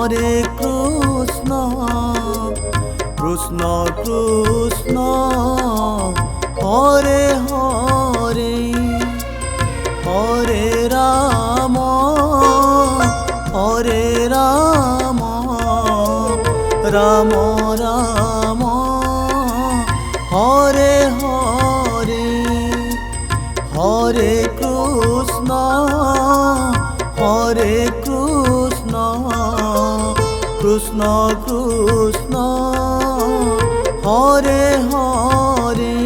Hare Krishna Krishna Krishna Hare Hare Hare Ram Ram Ram Hare Hare Hare Krishna Krishna Krishna Hare Hare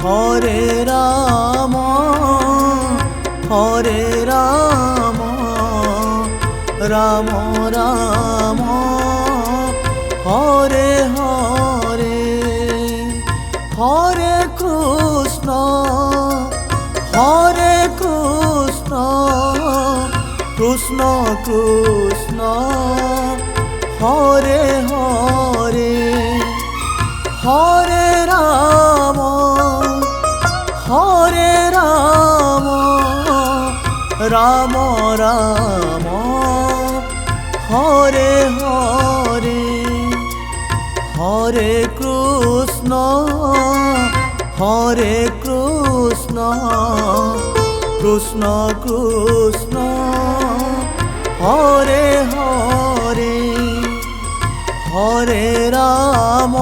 Hare Ram Ram Ram Hare Hare Hare Krishna Krishna Krishna Hare Hare Hare Ram Ram Ram Hare Hare Hare Krishna Krishna Krishna Hare Hare Hare Ram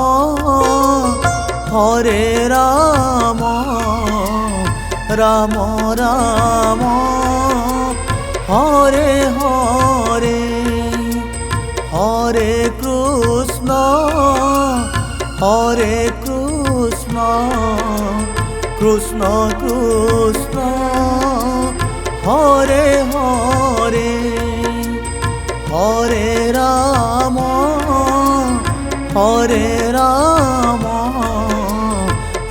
Ram Ram Hare Hare Hare Krishna Krishna Krishna Hare Hare Hare Ram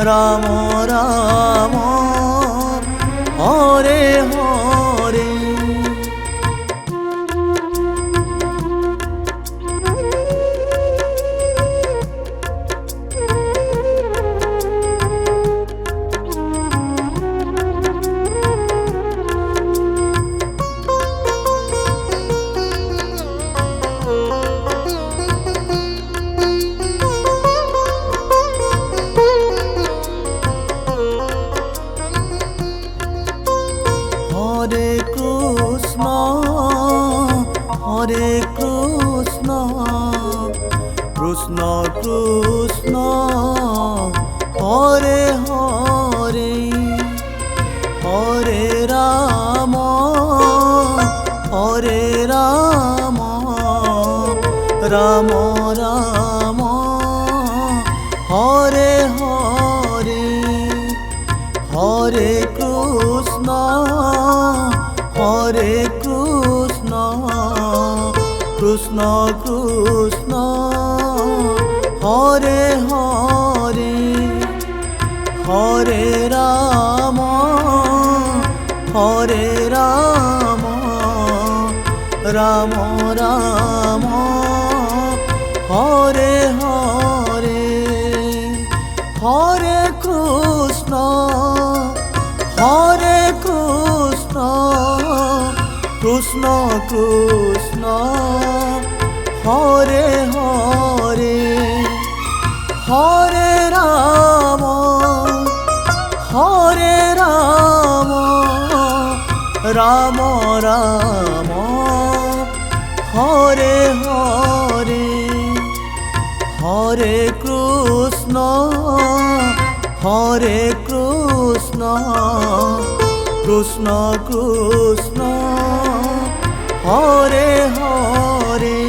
Ram Ram Hare Hare Hare Krishna Krishna Krishna Hare Hare Hare Ram Ram Ram Hare Hare Hare Krishna Krishna Krishna Hare Hare Hare Ram Ram Ram Hare Hare Hare Krishna Krishna Krishna Hare Hare Hare Ram Ram Ram Hare Hare Hare Krishna Krishna Krishna Hare Hare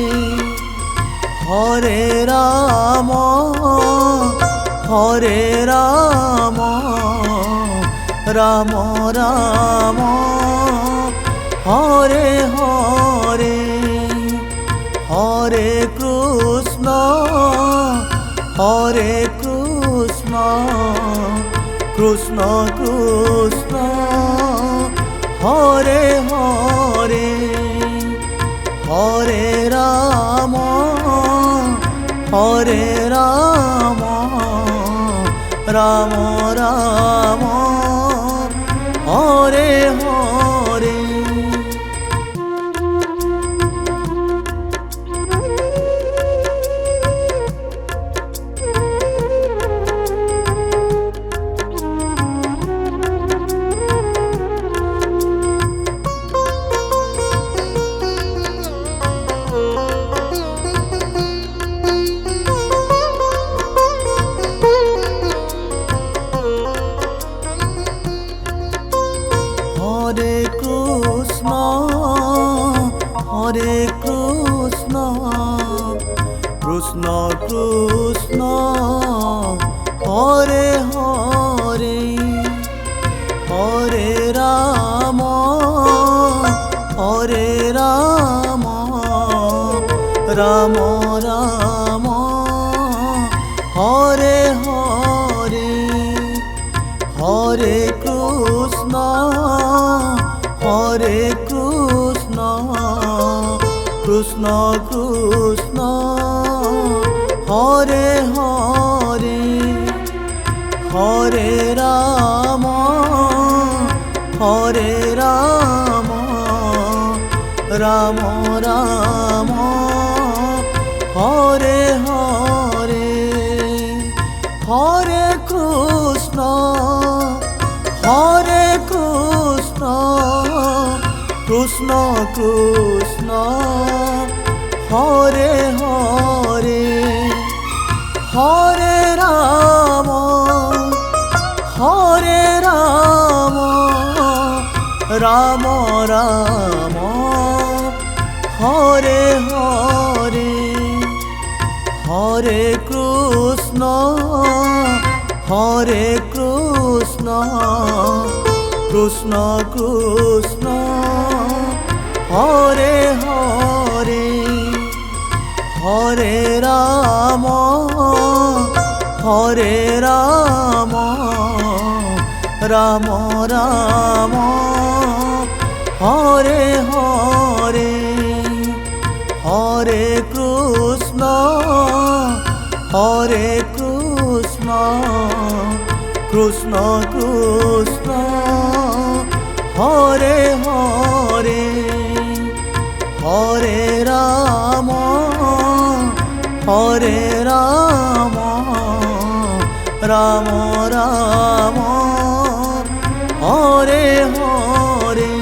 Hare Ram Ram Ram Hare Hare Hare Krishna Krishna Krishna Hare Hare Hare Ram Ram Ram Hare Hare Hare Krishna Krishna Krishna Hare Hare Hare Ram Ram Ram Hare Hare Hare Krishna Krishna Krishna Hare Hare Hare Ram Ram Ram Hare Hare Hare Krishna Krishna Krishna Hare Hare Hare Ram Ram Ram Hare Hare Hare Krishna Krishna Krishna Hare Hare Hare Ram Ram Ram Hare Hare Hare Krishna Krishna Krishna Hare Hare Hare Ram Ram Ram Hare Hare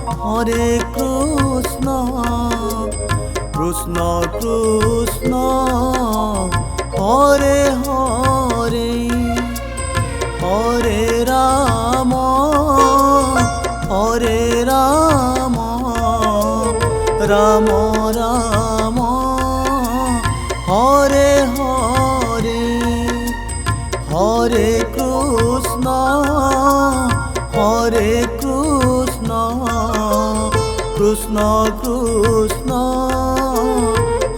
Hare Krishna Krishna Krishna Hare Hare Hare Ram Ram Ram Hare Hare Hare Krishna Krishna Krishna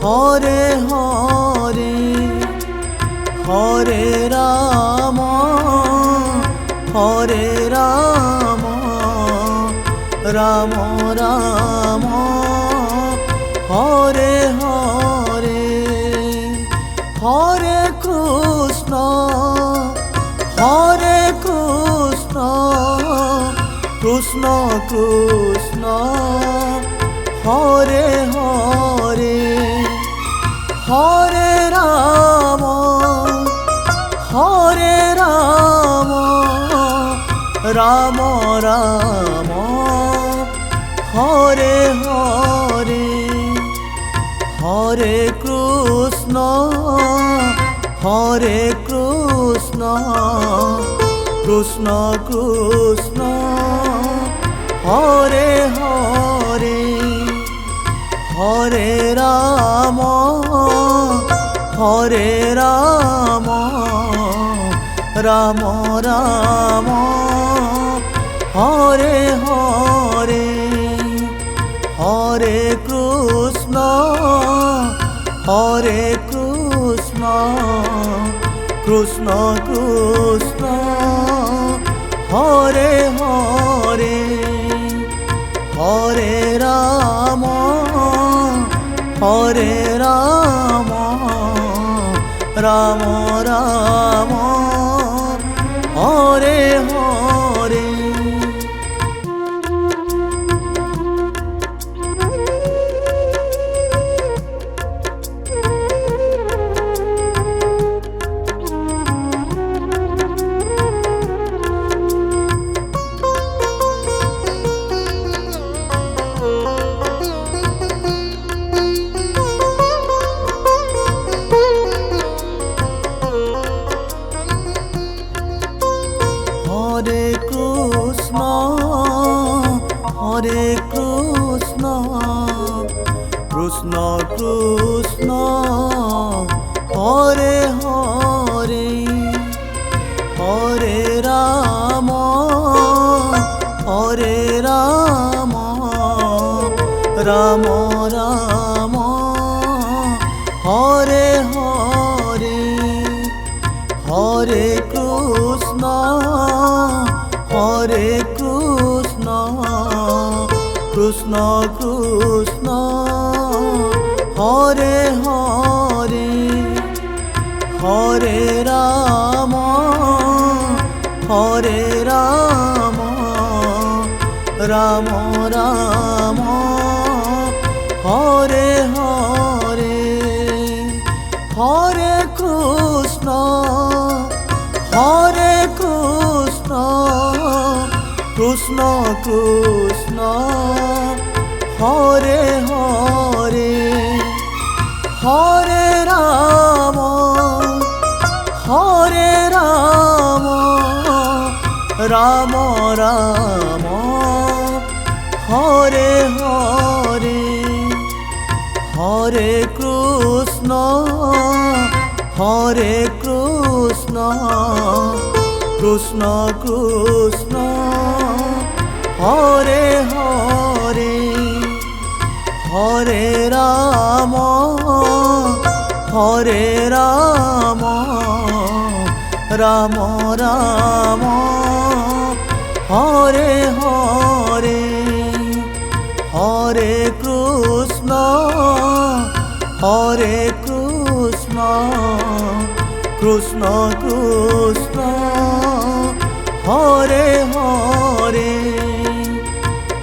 Hare Hare Hare Ram Ram Ram Hare Hare Hare Krishna Krishna Krishna Hare Hare Hare Ram Ram Ram Hare Hare Hare Krishna Krishna Krishna Hare Hare Hare Ram Ram Ram Hare Hare Hare Krishna Krishna Krishna Hare Hare Hare Ram Ram Ram Hare Hare Krishna Krishna Krishna Hare Hare Hare Ram Ram Ram Hare Hare Hare Krishna Krishna Krishna Hare Hare Hare Ram Ram Ram Hare Hare Hare Krishna Krishna Krishna Hare Hare Hare Ram Ram Ram Hare Hare Hare Krishna Krishna Krishna Hare Hare Hare Ram Ram Ram Hare Hare Hare Krishna Krishna Krishna Hare Hare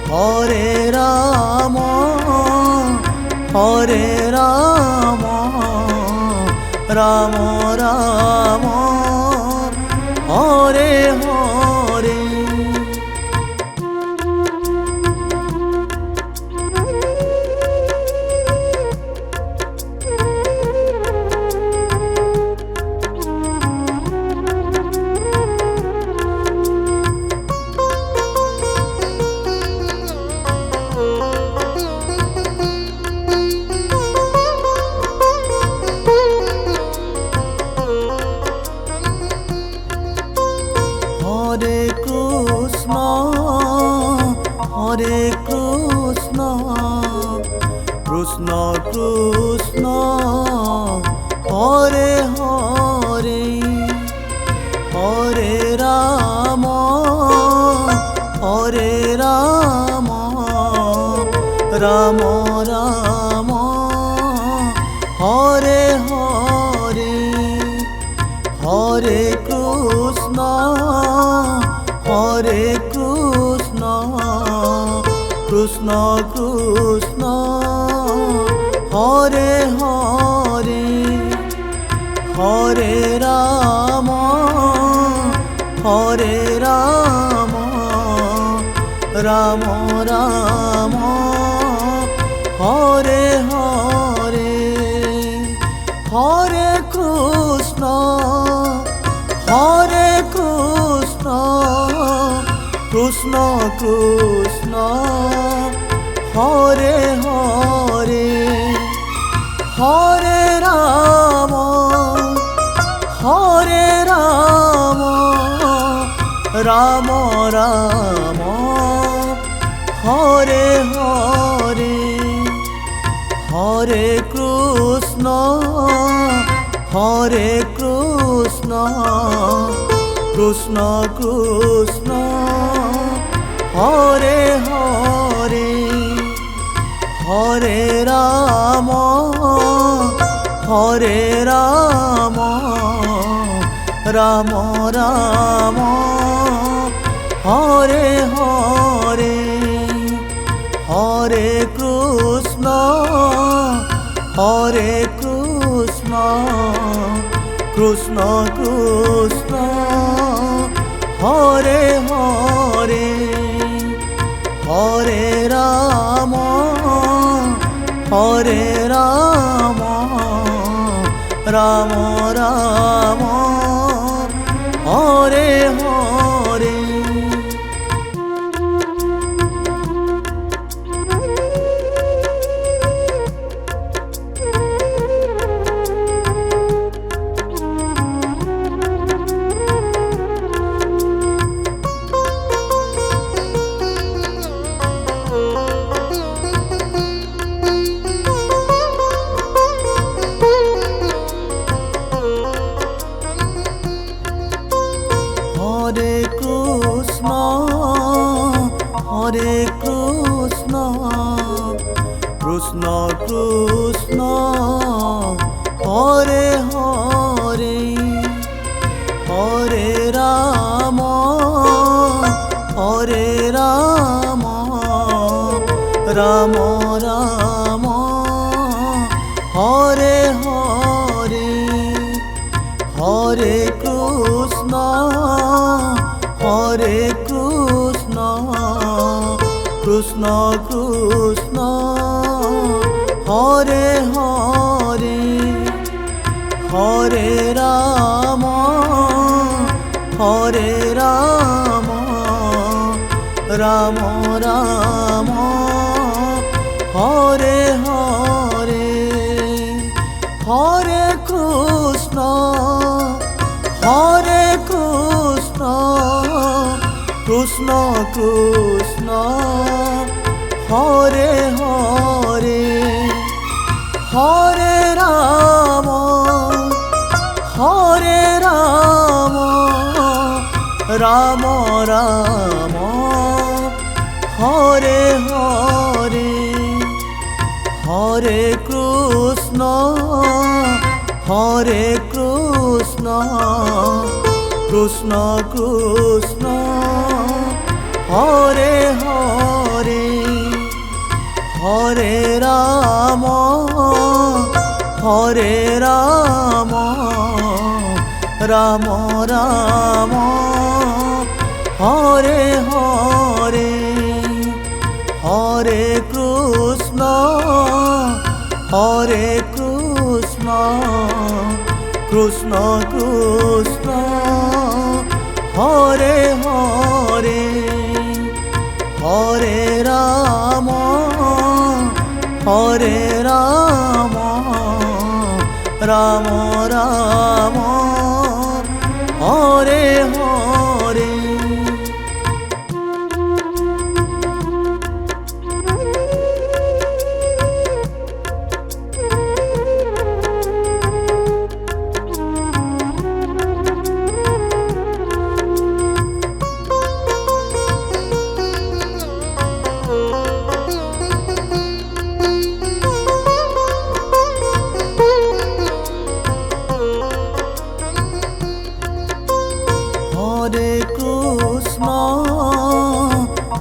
Hare Ram Ram Ram Hare Hare Hare Krishna Krishna Krishna Hare Hare Hare Ram Ram Ram Hare Hare Hare Krishna Krishna Krishna Hare Hare Hare Ram Ram Ram Hare Hare Hare Krishna Krishna Krishna Hare Hare Hare Ram Ram Ram Hare Hare Hare Krishna Krishna Krishna Hare Hare Hare Ram Ram Ram Hare Hare Hare Krishna Krishna Krishna Hare Hare Hare Ram Ram Ram Hare Hare Krishna Krishna Hare Hare Hare Ram Ram Ram Hare Hare Hare Krishna Krishna Krishna Hare Hare Hare Ram Ram Ram Hare Hare Hare Krishna Krishna Krishna Hare Hare Hare Ram Ram Ram Hare Hare Hare Krishna Krishna Krishna Hare Hare Hare Ram Ram Ram Hare Hare Hare Krishna Krishna Krishna Hare Hare Hare Ram Ram Ram Hare Hare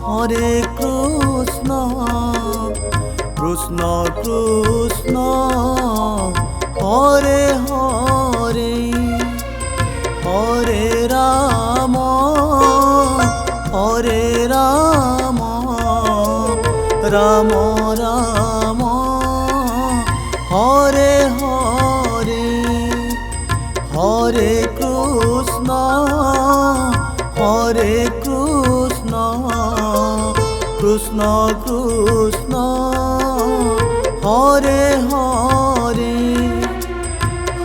Hare Krishna Krishna Krishna Hare Hare Hare Ram Ram Ram Hare Hare Hare Krishna Krishna Krishna Hare Hare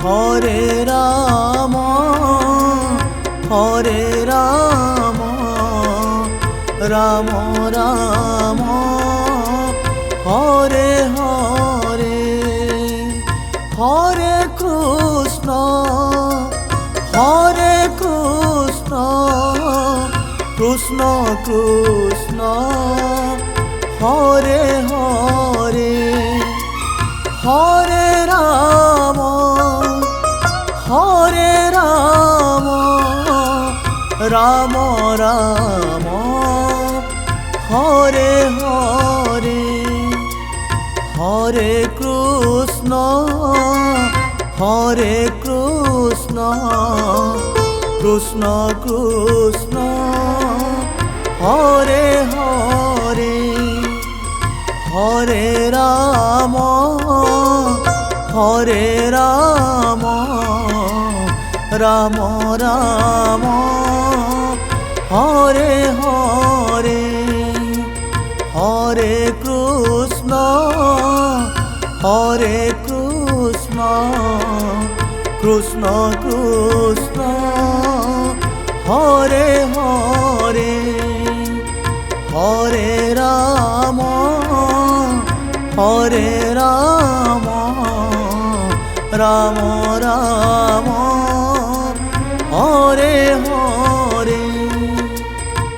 Hare Ram Ram Ram Hare Hare Hare Krishna Krishna Krishna Hare Hare Hare Ram Ram Ram Hare Hare Hare Krishna Krishna Krishna Hare Hare Hare Ram Ram Ram Hare Hare Hare Krishna Krishna Krishna Hare Hare Hare Ram Ram Ram